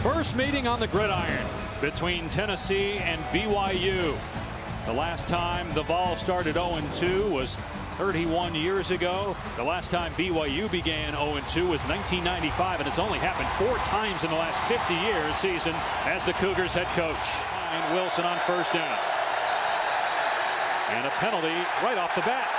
First meeting on the gridiron between Tennessee and BYU. The last time the Vols started 0-2 was 31 years ago. The last time BYU began 0-2 was 1995, and it's only happened 4 times in the last 50 years season as the Cougars head coach. And Wilson on first down. And a penalty right off the bat.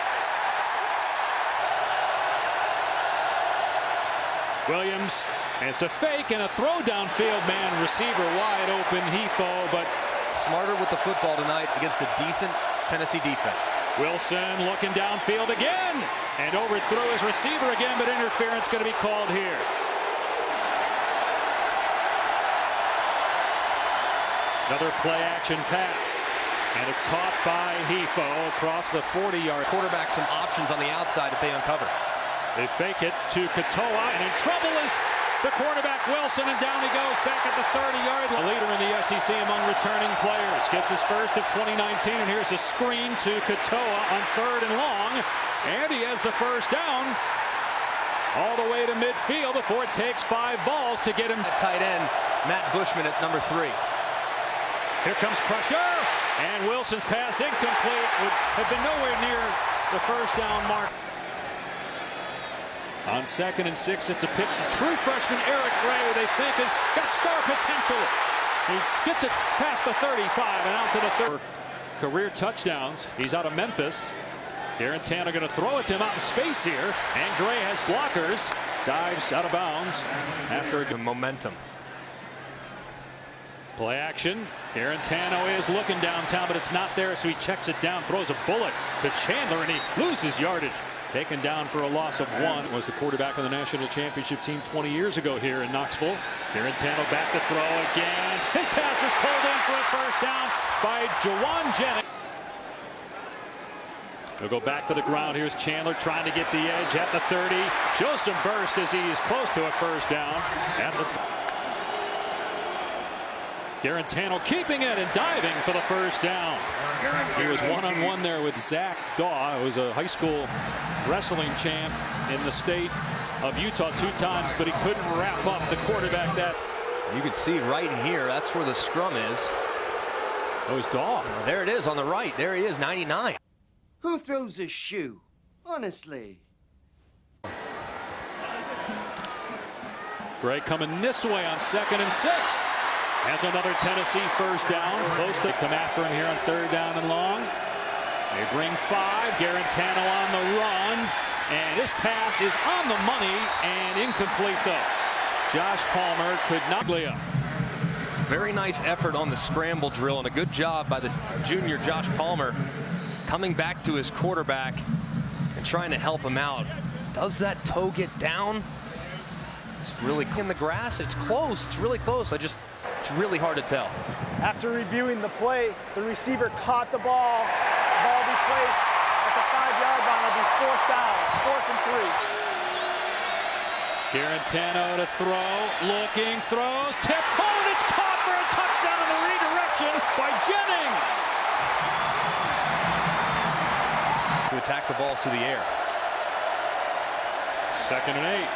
Williams, and it's a fake and a throw downfield, man. Receiver wide open, Hefo, but smarter with the football tonight against a decent Tennessee defense. Wilson looking downfield again and overthrew his receiver again, but interference going to be called here. Another play action pass, and it's caught by Hefo across the 40-yard. Quarterback some options on the outside if they uncover. They fake it to Katoa, and in trouble is the quarterback Wilson, and down he goes back at the 30-yard line. Leader in the SEC among returning players. Gets his first of 2019, and here's a screen to Katoa on 3rd and long. And he has the first down all the way to midfield before it takes 5 balls to get him. At tight end, Matt Bushman at number 3. Here comes pressure, and Wilson's pass incomplete. Would have been nowhere near the first down mark. On 2nd and 6, it's a pitch to true freshman Eric Gray, who they think has got star potential. He gets it past the 35 and out to the 3rd. Career touchdowns. He's out of Memphis. Garantano going to throw it to him out in space here, and Gray has blockers. Dives out of bounds after the momentum. Play action. Garantano is looking downtown, but it's not there, so he checks it down, throws a bullet to Chandler, and he loses yardage. Taken down for a loss of 1. Was the quarterback on the national championship team 20 years ago here in Knoxville. Garantano back to throw again. His pass is pulled in for a first down by Jawan Jennings. He'll go back to the ground. Here's Chandler trying to get the edge at the 30. Shows some burst as he is close to a first down at the Garantano keeping it and diving for the first down. He was one-on-one there with Zach Daw, who was a high school wrestling champ in the state of Utah 2 times, but he couldn't wrap up the quarterback. That you can see right here, that's where the scrum is. Oh, it's Daw. There it is on the right. There he is, 99. Who throws a shoe? Honestly. Gray coming this way on 2nd and 6. That's another Tennessee first down. Close to come after him here on 3rd down and long. They bring 5. Garantano on the run. And his pass is on the money and incomplete though. Josh Palmer could not lay up. Very nice effort on the scramble drill, and a good job by the junior Josh Palmer coming back to his quarterback and trying to help him out. Does that toe get down? It's really in the grass. It's close. It's really close. It's really hard to tell. After reviewing the play, the receiver caught the ball. The ball will be placed at the 5-yard line. It'll be 4th down, 4th and 3. Garantano to throw, looking, throws, tip, and it's caught for a touchdown in the redirection by Jennings. To attack the ball through the air. 2nd and 8.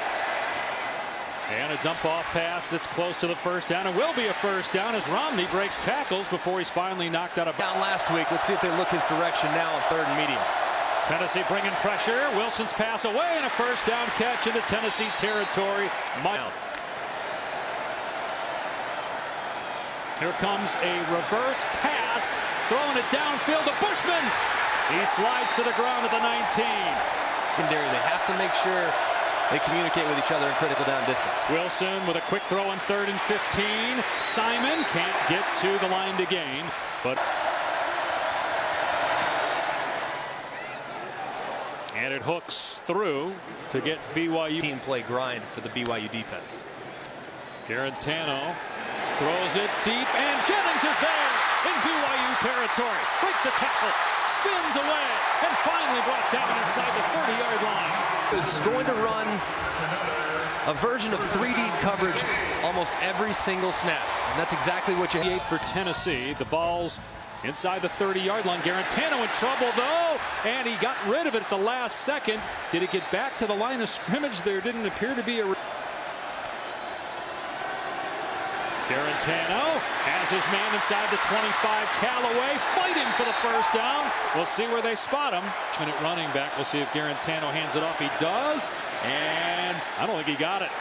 And a dump-off pass that's close to the first down. It will be a first down as Romney breaks tackles before he's finally knocked out of bounds. Down last week. Let's see if they look his direction now on 3rd and medium. Tennessee bringing pressure. Wilson's pass away and a first down catch into Tennessee territory. Here comes a reverse pass. Throwing it downfield to Bushman. He slides to the ground at the 19. Secondary, they have to make sure they communicate with each other in critical down distance. Wilson with a quick throw on 3rd and 15. Simon can't get to the line to gain, but and it hooks through to get BYU. Team play grind for the BYU defense. Garantano throws it deep, and Jennings is there in BYU territory. Breaks a tackle, spins away, and finally brought down inside the 30-yard line. Is going to run a version of 3D coverage almost every single snap. And that's exactly what you have for Tennessee. The ball's inside the 30-yard line. Garantano in trouble, though, and he got rid of it at the last second. Did it get back to the line of scrimmage? There didn't appear to be a... Garantano has his man inside the 25. Callaway fighting for the first down. We'll see where they spot him. Minute running back. We'll see if Garantano hands it off. He does. And I don't think he got it.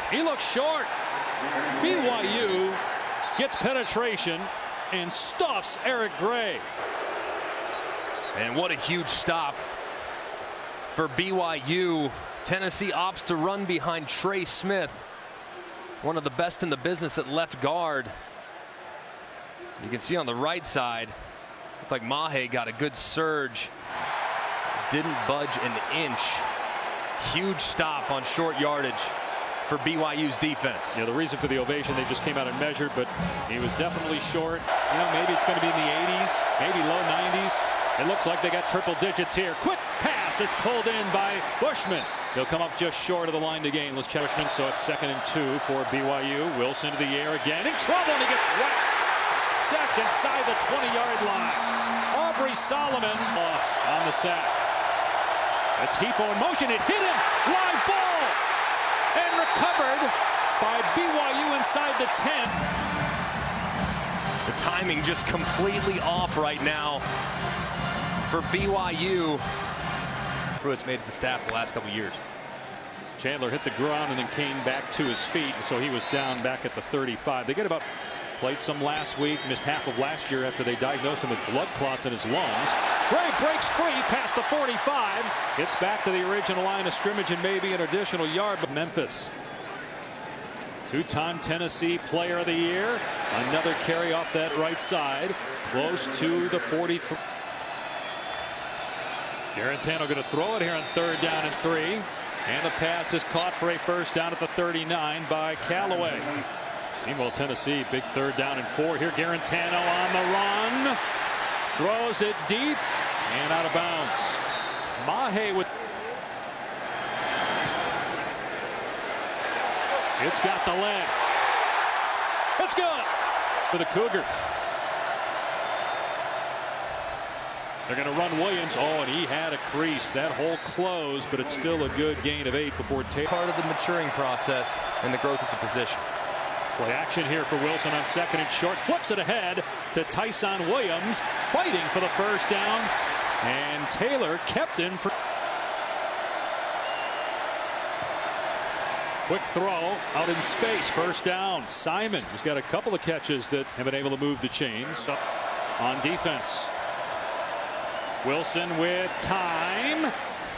He looks short. BYU gets penetration and stuffs Eric Gray. And what a huge stop for BYU. Tennessee opts to run behind Trey Smith, one of the best in the business at left guard. You can see on the right side, looks like Mahe got a good surge. Didn't budge an inch. Huge stop on short yardage for BYU's defense. Yeah, the reason for the ovation, they just came out and measured, but he was definitely short. You know, maybe it's going to be in the 80s, maybe low 90s. It looks like they got triple digits here. Quick pass that's pulled in by Bushman. He'll come up just short of the line to gain. Let's check Bushman, so it's 2nd and 2 for BYU. Wilson to the air again. In trouble, and he gets whacked. Sacked inside the 20-yard line. Aubrey Solomon loss on the sack. That's Hefo in motion. It hit him. Live ball. And recovered by BYU inside the 10. The timing just completely off right now for BYU. Pruitt's made it the staff the last couple years. Chandler hit the ground and then came back to his feet, so he was down back at the 35. They played some last week, missed half of last year after they diagnosed him with blood clots in his lungs. Gray breaks free past the 45, gets back to the original line of scrimmage and maybe an additional yard. But Memphis, two-time Tennessee Player of the Year, another carry off that right side, close to the 43. Garantano going to throw it here on 3rd down and 3. And the pass is caught for a first down at the 39 by Callaway. Meanwhile, Tennessee, big 3rd down and 4 here. Garantano on the run. Throws it deep and out of bounds. Mahe with. It's got the leg. It's good for the Cougars. They're going to run Williams. Oh, and he had a crease. That hole closed, but it's still a good gain of 8 before part of the maturing process and the growth of the position. Play action here for Wilson on 2nd and short. Flips it ahead to Tyson Williams, fighting for the first down. And Taylor kept in for. Quick throw out in space. First down. Simon, who's got a couple of catches that have been able to move the chains up on defense. Wilson with time,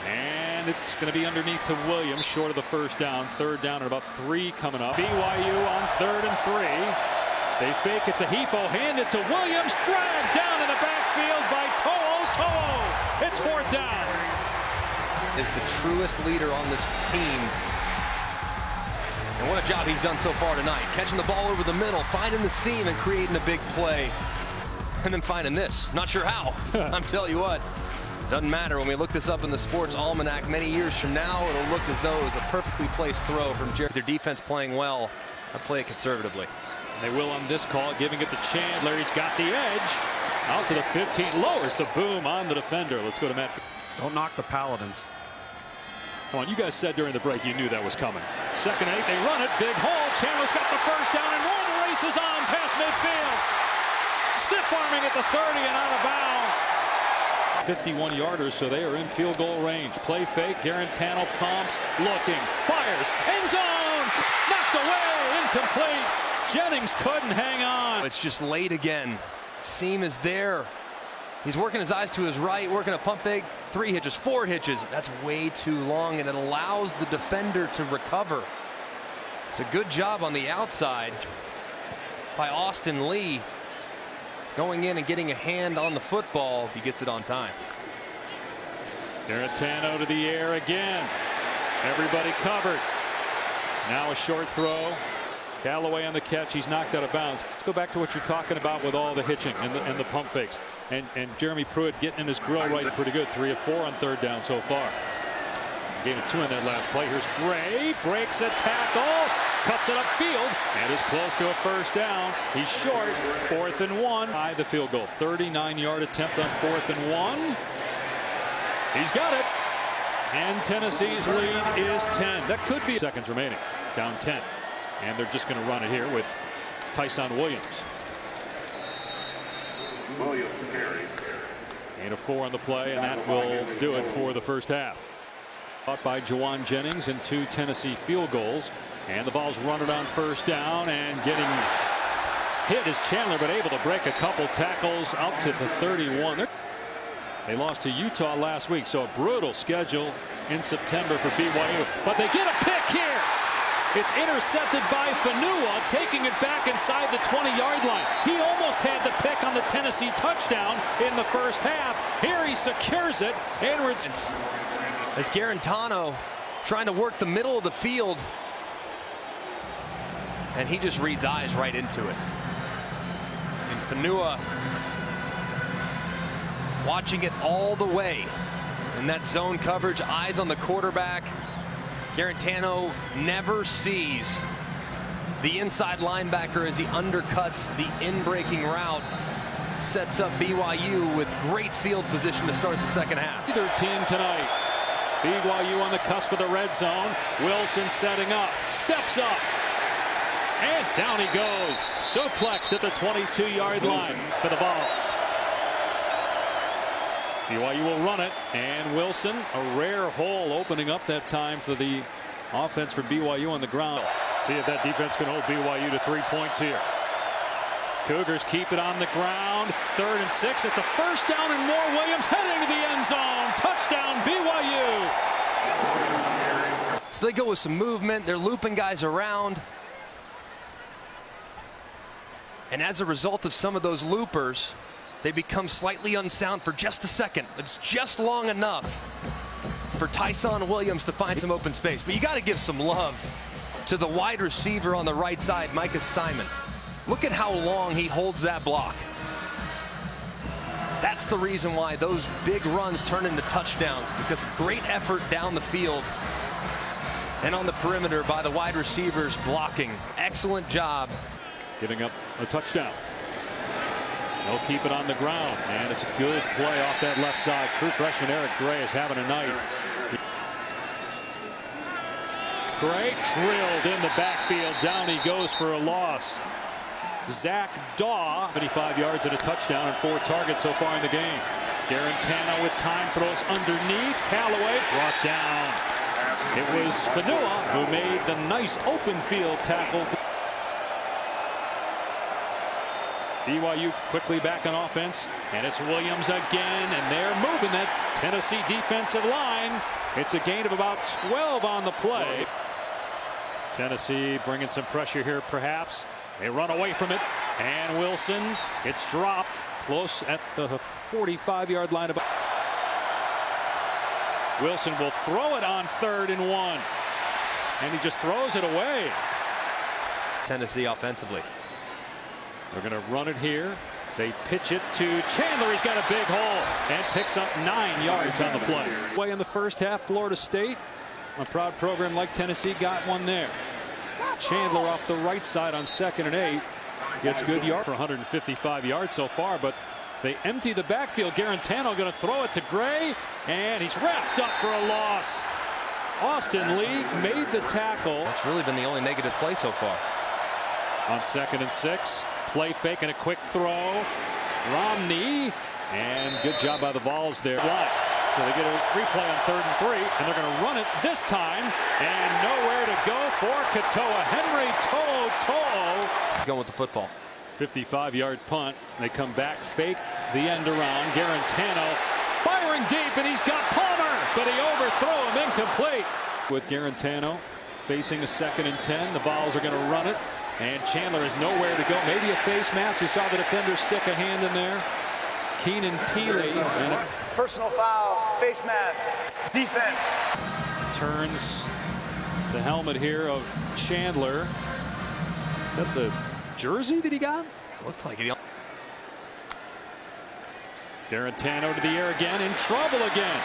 and it's going to be underneath to Williams, short of the first down. 3rd down and about 3 coming up. BYU on 3rd and 3. They fake it to Hefo, hand it to Williams, dragged down in the backfield by To'o. It's 4th down. Is the truest leader on this team. And what a job he's done so far tonight. Catching the ball over the middle, finding the seam and creating a big play. And then finding this. Not sure how. I'm telling you what. Doesn't matter. When we look this up in the Sports Almanac many years from now, it'll look as though it was a perfectly placed throw from Jared. Their defense playing well. I play it conservatively. And they will on this call, giving it to Chandler. He's got the edge. Out to the 15. Lowers the boom on the defender. Let's go to Matt. Don't knock the Paladins. Come on, you guys said during the break you knew that was coming. 2nd and 8. They run it. Big hole. Chandler's got the first down and more. The race is on past midfield. Stiff arming at the 30 and out of bounds. 51-yarders, so they are in field goal range. Play fake. Garantano pumps, looking, fires, end zone, knocked away, incomplete. Jennings couldn't hang on. It's just late again. Seam is there. He's working his eyes to his right, working a pump fake. 3 hitches, 4 hitches. That's way too long, and it allows the defender to recover. It's a good job on the outside by Austin Lee. Going in and getting a hand on the football. He gets it on time. Garantano to the air again. Everybody covered. Now a short throw. Callaway on the catch. He's knocked out of bounds. Let's go back to what you're talking about with all the hitching and the pump fakes. And Jeremy Pruitt getting in his grill right pretty good. 3 of 4 on 3rd down so far. Gain of 2 in that last play. Here's Gray. Breaks a tackle. Cuts it upfield and is close to a first down. He's short. 4th and 1. By the field goal. 39-yard attempt on 4th and 1. He's got it. And Tennessee's lead is 10. That could be seconds remaining. Down 10. And they're just going to run it here with Tyson Williams. Gain of 4 on the play, and that will do it for the first half. Caught by Jawan Jennings and 2 Tennessee field goals. And the ball's run it on first down, and getting hit is Chandler, but able to break a couple tackles out to the 31. They lost to Utah last week, so a brutal schedule in September for BYU. But they get a pick here. It's intercepted by Fanua, taking it back inside the 20-yard line. He almost had the pick on the Tennessee touchdown in the first half. Here he secures it and as Garantano trying to work the middle of the field, and he just reads eyes right into it. And Fanua watching it all the way in that zone coverage, eyes on the quarterback. Garantano never sees the inside linebacker as he undercuts the in-breaking route. Sets up BYU with great field position to start the second half. Either team tonight. BYU on the cusp of the red zone. Wilson setting up, steps up, and down he goes. Suplexed at the 22-yard line for the Vols. BYU will run it, and Wilson, a rare hole opening up that time for the offense for BYU on the ground. See if that defense can hold BYU to 3 points here. Cougars keep it on the ground. 3rd and 6. It's a first down and more. Williams heading to the end zone. Touchdown BYU. So they go with some movement. They're looping guys around. And as a result of some of those loopers, they become slightly unsound for just a second. It's just long enough for Tyson Williams to find some open space. But you got to give some love to the wide receiver on the right side, Micah Simon. Look at how long he holds that block. That's the reason why those big runs turn into touchdowns, because of great effort down the field and on the perimeter by the wide receivers blocking. Excellent job. Giving up a touchdown. They'll keep it on the ground, and it's a good play off that left side. True freshman Eric Gray is having a night. Gray drilled in the backfield. Down he goes for a loss. Zach Daw, 75 yards and a touchdown and 4 targets so far in the game. Garantano with time throws underneath. Callaway brought down. It was Fanua who made the nice open field tackle. BYU quickly back on offense, and it's Williams again, and they're moving that Tennessee defensive line. It's a gain of about 12 on the play. Tennessee bringing some pressure here perhaps. They run away from it, and Wilson, it's dropped close at the 45-yard line. Wilson will throw it on 3rd and 1, and he just throws it away. Tennessee offensively. They're going to run it here. They pitch it to Chandler. He's got a big hole and picks up 9 yards on the play. Way in the first half, Florida State, a proud program like Tennessee, got one there. Chandler off the right side on 2nd and 8. Gets good yard for 155 yards so far, but they empty the backfield. Garantano going to throw it to Gray, and he's wrapped up for a loss. Austin Lee made the tackle. That's really been the only negative play so far. On 2nd and 6. Play fake and a quick throw. Romney, and good job by the Vols there. So they get a replay on 3rd and 3, and they're going to run it this time, and nowhere to go for Katoa. Henry To'o. Going with the football. 55-yard punt. They come back, fake the end around. Garantano firing deep, and he's got Palmer, but he overthrew him, incomplete. With Garantano facing a 2nd and 10, the Vols are going to run it. And Chandler has nowhere to go. Maybe a face mask. You saw the defender stick a hand in there. Keenan Peely. And a Personal foul, face mask, defense. Turns the helmet here of Chandler. Is that the jersey that he got? Looked like it. Garantano to the air again. In trouble again.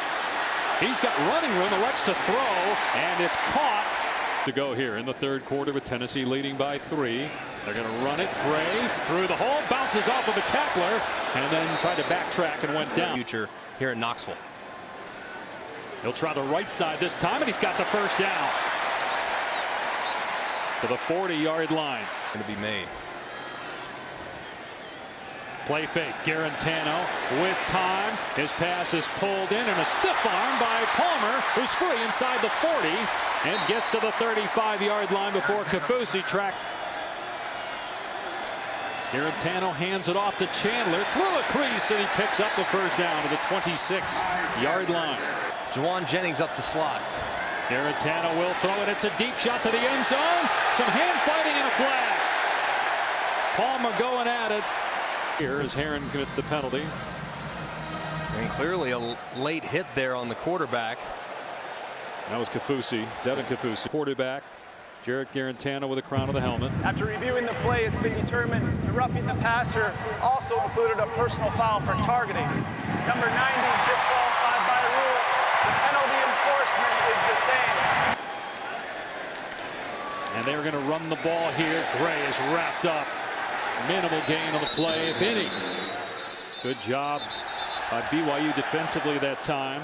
He's got running room. Elects to throw. And it's caught. To go here in the 3rd quarter with Tennessee leading by 3. They're going to run it. Gray through the hole, bounces off of a tackler, and then tried to backtrack and went down. Future here in Knoxville. He'll try the right side this time, and he's got the first down. to the 40-yard line. Going to be made. Play fake. Garantano with time. His pass is pulled in, and a stiff arm by Palmer, who's free inside the 40 and gets to the 35-yard line before Kaufusi tracked. Garantano hands it off to Chandler through a crease, and he picks up the first down to the 26-yard line. Juwan Jennings up the slot. Garantano will throw it. It's a deep shot to the end zone. Some hand fighting and a flag. Palmer going at it. Here as Herron commits the penalty. And clearly a late hit there on the quarterback. That was Kaufusi, Devin Kaufusi. Quarterback, Jarrett Garantano with a crown of the helmet. After reviewing the play, it's been determined the roughing the passer also included a personal foul for targeting. Number 90 is disqualified by rule. The penalty enforcement is the same. And they're going to run the ball here. Gray is wrapped up. Minimal gain on the play, if any. Good job by BYU defensively that time.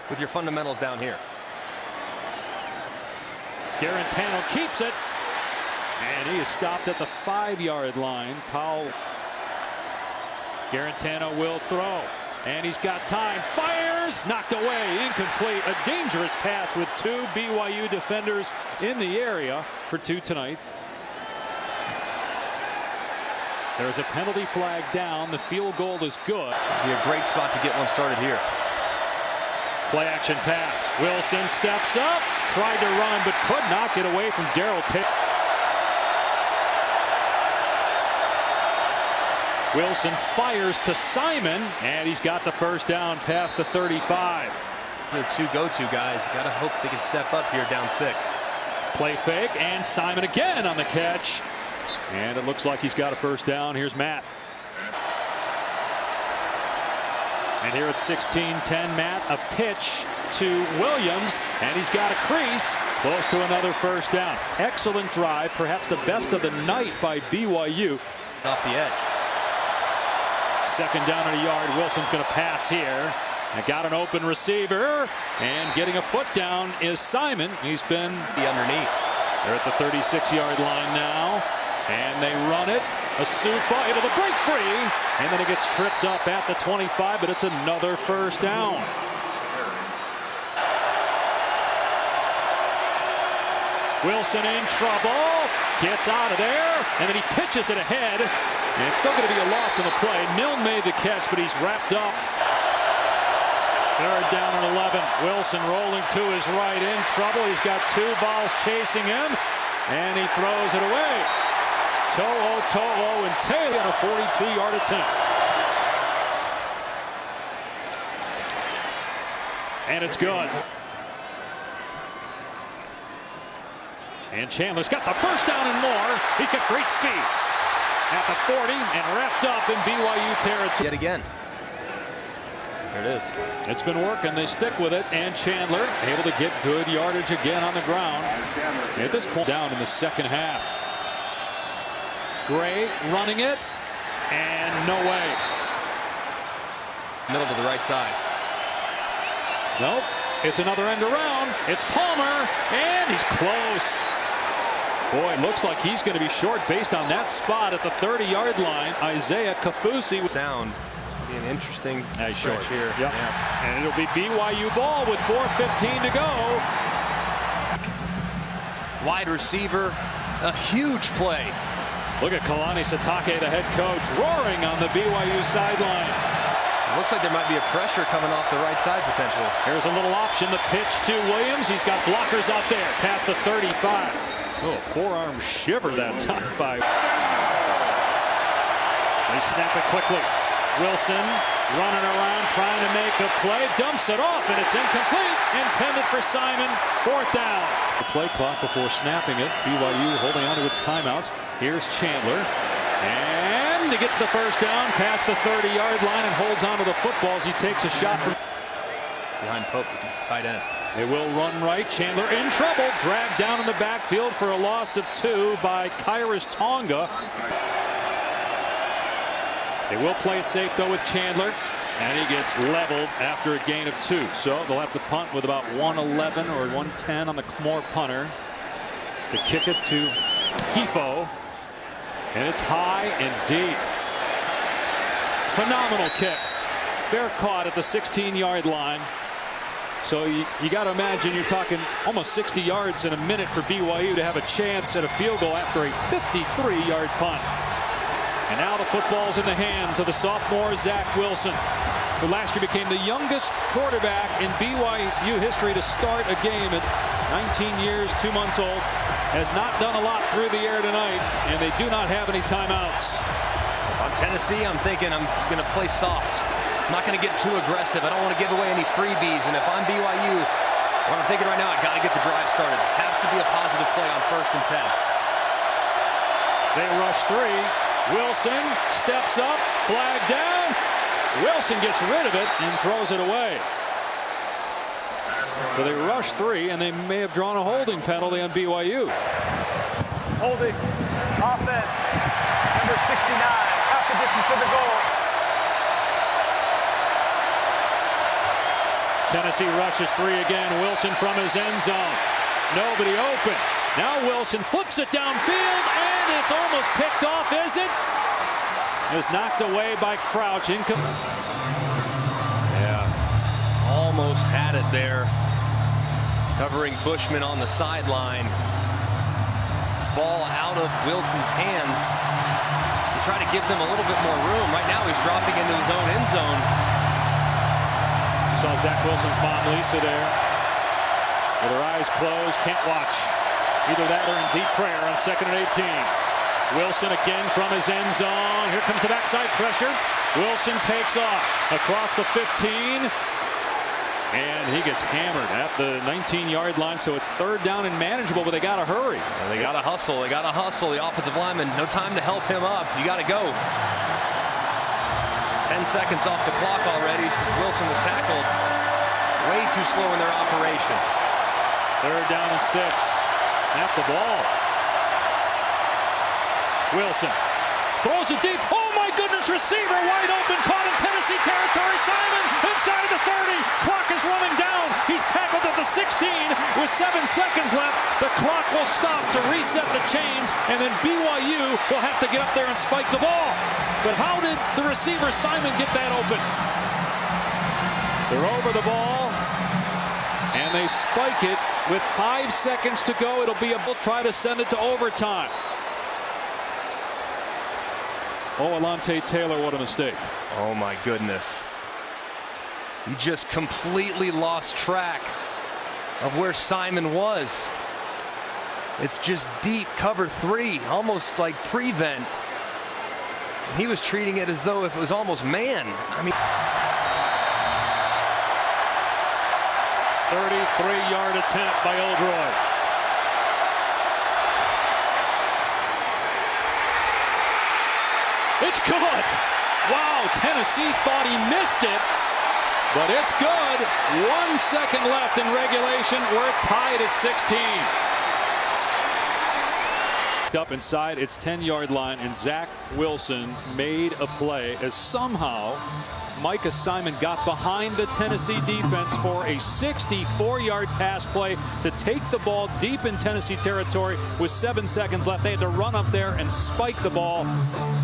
With your fundamentals down here. Garantano keeps it. And he is stopped at the 5-yard line. Powell. Garantano will throw. And he's got time. Fires. Knocked away. Incomplete. A dangerous pass with 2 BYU defenders in the area for 2 tonight. There's a penalty flag down. The field goal is good. Be a great spot to get one started here. Play action pass. Wilson steps up. Tried to run but could not get away from Darrell Taylor. Wilson fires to Simon, and he's got the first down past the 35. They're 2 go-to guys. Got to hope they can step up here down 6. Play fake, and Simon again on the catch. And it looks like he's got a first down. Here's Matt. And here it's 16-10, Matt. A pitch to Williams, and he's got a crease. Close to another first down. Excellent drive, perhaps the best of the night by BYU. Off the edge. Second down and a yard. Wilson's going to pass here. And got an open receiver. And getting a foot down is Simon. He's been underneath. They're at the 36-yard line now. And they run it. Asupa able to break free. And then it gets tripped up at the 25, but it's another first down. Wilson in trouble. Gets out of there. And then he pitches it ahead. And it's still going to be a loss in the play. Milne made the catch, but he's wrapped up. Third down and 11. Wilson rolling to his right, in trouble. He's got 2 balls chasing him. And he throws it away. To'o, and Taylor on a 42-yard attempt. And it's good. And Chandler's got the first down and more. He's got great speed. At the 40 and wrapped up in BYU territory. Yet again. There it is. It's been working. They stick with it. And Chandler able to get good yardage again on the ground. At this point, down in the second half. Gray running it. And no way. Middle to the right side. Nope. It's another end around. It's Palmer. And he's close. Boy, it looks like he's going to be short based on that spot at the 30-yard line. Isaiah Kaufusi. Sound. Be an interesting short here. Yep. Yeah. And it'll be BYU ball with 4:15 to go. Wide receiver. A huge play. Look at Kalani Sitake, the head coach, roaring on the BYU sideline. It looks like there might be a pressure coming off the right side potentially. Here's a little option. The pitch to Williams. He's got blockers out there past the 35. Oh, forearm shiver that time by. They snap it quickly. Wilson running around trying to make a play. Dumps it off, and it's incomplete. Intended for Simon. 4th down. The play clock before snapping it. BYU holding on to its timeouts. Here's Chandler. And he gets the first down past the 30-yard line and holds on to the football as he takes a shot from behind Pope, tight end. They will run right. Chandler in trouble. Dragged down in the backfield for a loss of 2 by Kairos Tonga. They will play it safe, though, with Chandler. And he gets leveled after a gain of 2. So they'll have to punt with about 111 or 110 on the Moore punter to kick it to Hefo, and it's high and deep. Phenomenal kick. Fair caught at the 16-yard line. So you got to imagine you're talking almost 60 yards in a minute for BYU to have a chance at a field goal after a 53-yard punt. And now the football's in the hands of the sophomore Zach Wilson, who last year became the youngest quarterback in BYU history to start a game at 19 years, 2 months old. Has not done a lot through the air tonight, and they do not have any timeouts. If I'm Tennessee, I'm thinking I'm going to play soft. I'm not going to get too aggressive. I don't want to give away any freebies. And if I'm BYU, what I'm thinking right now, I got to get the drive started. It has to be a positive play on 1st and 10. They rush 3. Wilson steps up, flag down. Wilson gets rid of it and throws it away. So they rush 3, and they may have drawn a holding penalty on BYU. Holding. Offense. Number 69. Half the distance to the goal. Tennessee rushes 3 again. Wilson from his end zone. Nobody open. Now Wilson flips it downfield, and it's almost picked off, is it? It was knocked away by Crouch. Yeah, almost had it there. Covering Bushman on the sideline. Ball out of Wilson's hands. To try to give them a little bit more room. Right now he's dropping into his own end zone. You saw Zach Wilson's mom, Lisa, there. With her eyes closed, can't watch. Either that or in deep prayer on 2nd and 18. Wilson again from his end zone. Here comes the backside pressure. Wilson takes off across the 15. And he gets hammered at the 19-yard line, so it's 3rd down and manageable, but they got to hurry. They got to hustle. They got to hustle. The offensive lineman, no time to help him up. You got to go. 10 seconds off the clock already since Wilson was tackled. Way too slow in their operation. 3rd down and 6. Snap the ball. Wilson throws it deep. Oh my goodness, receiver wide open, caught in Tennessee territory. Simon inside the 30. Clock is running down. He's tackled at the 16 with 7 seconds left. The clock will stop to reset the chains, and then BYU will have to get up there and spike the ball. But how did the receiver Simon get that open? They're over the ball, and they spike it with 5 seconds to go. It'll be try to send it to overtime. Oh, Alontae Taylor, what a mistake. Oh my goodness. He just completely lost track of where Simon was. It's just deep cover 3, almost like prevent. And he was treating it as though if it was almost man. I mean, 33-yard attempt by Oldroyd. It's good. Wow, Tennessee thought he missed it, but it's good. 1 second left in regulation. We're tied at 16. Up inside its 10-yard line, and Zach Wilson made a play as somehow Micah Simon got behind the Tennessee defense for a 64-yard pass play to take the ball deep in Tennessee territory with 7 seconds left. They had to run up there and spike the ball,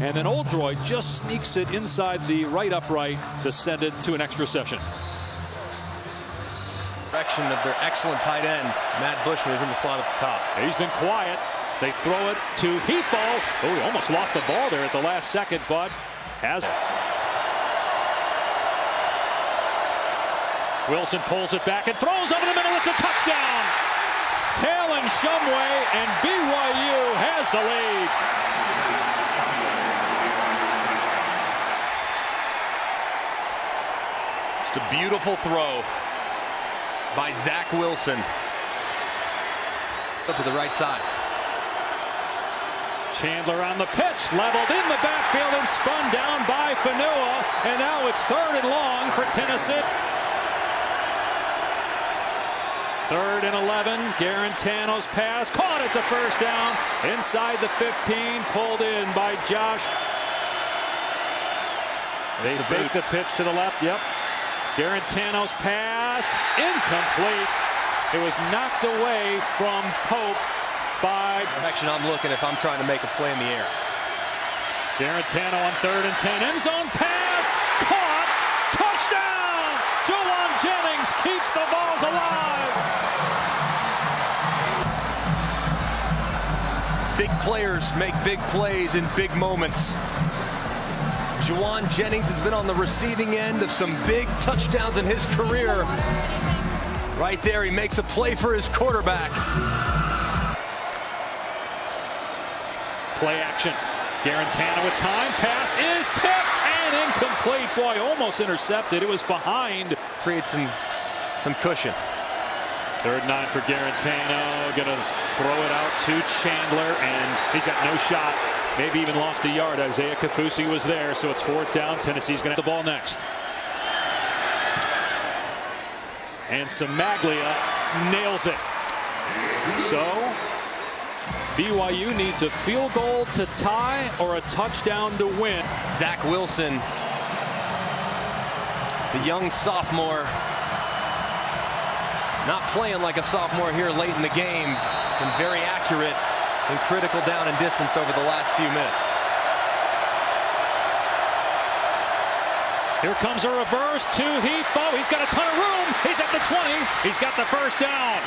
and then Oldroyd just sneaks it inside the right upright to send it to an extra session. direction of their excellent tight end, Matt Bushman, is in the slot at the top. He's been quiet. They throw it to Hefo. Oh, he almost lost the ball there at the last second, but has it. Wilson pulls it back and throws over the middle. It's a touchdown. Taylor Shumway, and BYU has the lead. Just a beautiful throw by Zach Wilson. Up to the right side. Chandler on the pitch, leveled in the backfield and spun down by Fanua. And now it's 3rd and long for Tennessee. 3rd and 11. Garantano's pass caught. It's a first down inside the 15. Pulled in by Josh. They fake the pitch to the left. Yep. Garantano's pass incomplete. It was knocked away from Pope by Direction I'm looking if I'm trying to make a play in the air. Garantano on 3rd and 10. End zone pass. Caught. Touchdown. Juwan Jennings keeps the balls alive. Big players make big plays in big moments. Juwan Jennings has been on the receiving end of some big touchdowns in his career. Right there, he makes a play for his quarterback. Play action. Garantano with time. Pass is tipped and incomplete. Boy, almost intercepted. It was behind. Creates some cushion. 3rd and 9 for Garantano. Gonna throw it out to Chandler, and he's got no shot. Maybe even lost a yard. Isaiah Kafusi was there, so it's 4th down. Tennessee's gonna have the ball next. And Samaglia nails it. So BYU needs a field goal to tie or a touchdown to win. Zach Wilson, the young sophomore, not playing like a sophomore here late in the game, and very accurate and critical down and distance over the last few minutes. Here comes a reverse to Heath. Oh, he's got a ton of room. He's at the 20. He's got the 1st down.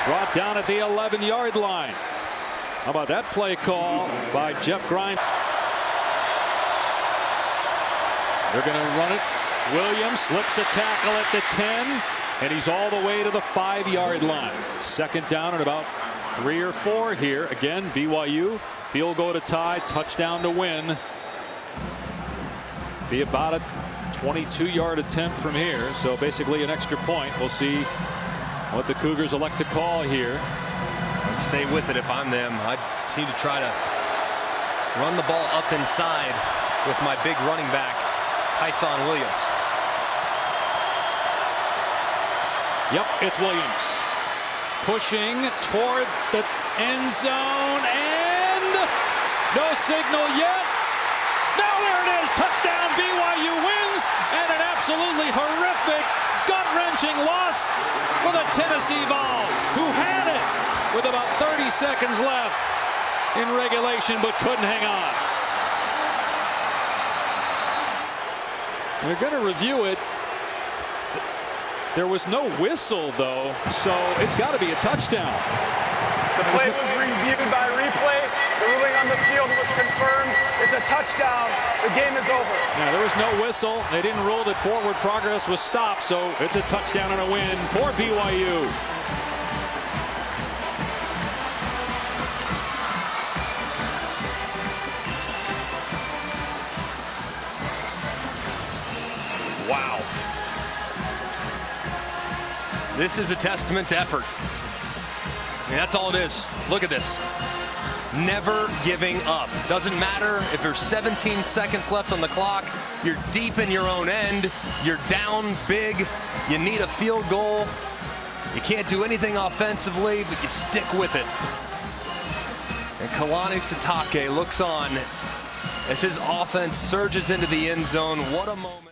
Brought down at the 11-yard line. How about that play call by Jeff Grind? They're going to run it. Williams slips a tackle at the 10, and he's all the way to the 5-yard line. 2nd down and about 3 or 4 here. Again, BYU, field goal to tie, touchdown to win. Be about a 22-yard attempt from here, so basically an extra point. We'll see what the Cougars elect to call here. I'd stay with it if I'm them. I'd continue to try to run the ball up inside with my big running back, Tyson Williams. Yep, it's Williams. Pushing toward the end zone, and no signal yet. Now there it is. Touchdown. BYU wins, and an absolutely horrific, gut-wrenching loss for the Tennessee Vols, who had it with about 30 seconds left in regulation but couldn't hang on. They're going to review it. There was no whistle, though, so it's got to be a touchdown. The play was reviewed by replay. The ruling on the field was confirmed. It's a touchdown. The game is over. Now, there was no whistle. They didn't rule that forward progress was stopped, so it's a touchdown and a win for BYU. Wow. This is a testament to effort. I mean, that's all it is. Look at this. Never giving up. Doesn't matter if there's 17 seconds left on the clock. You're deep in your own end. You're down big. You need a field goal. You can't do anything offensively, but you stick with it. And Kalani Sitake looks on as his offense surges into the end zone. What a moment.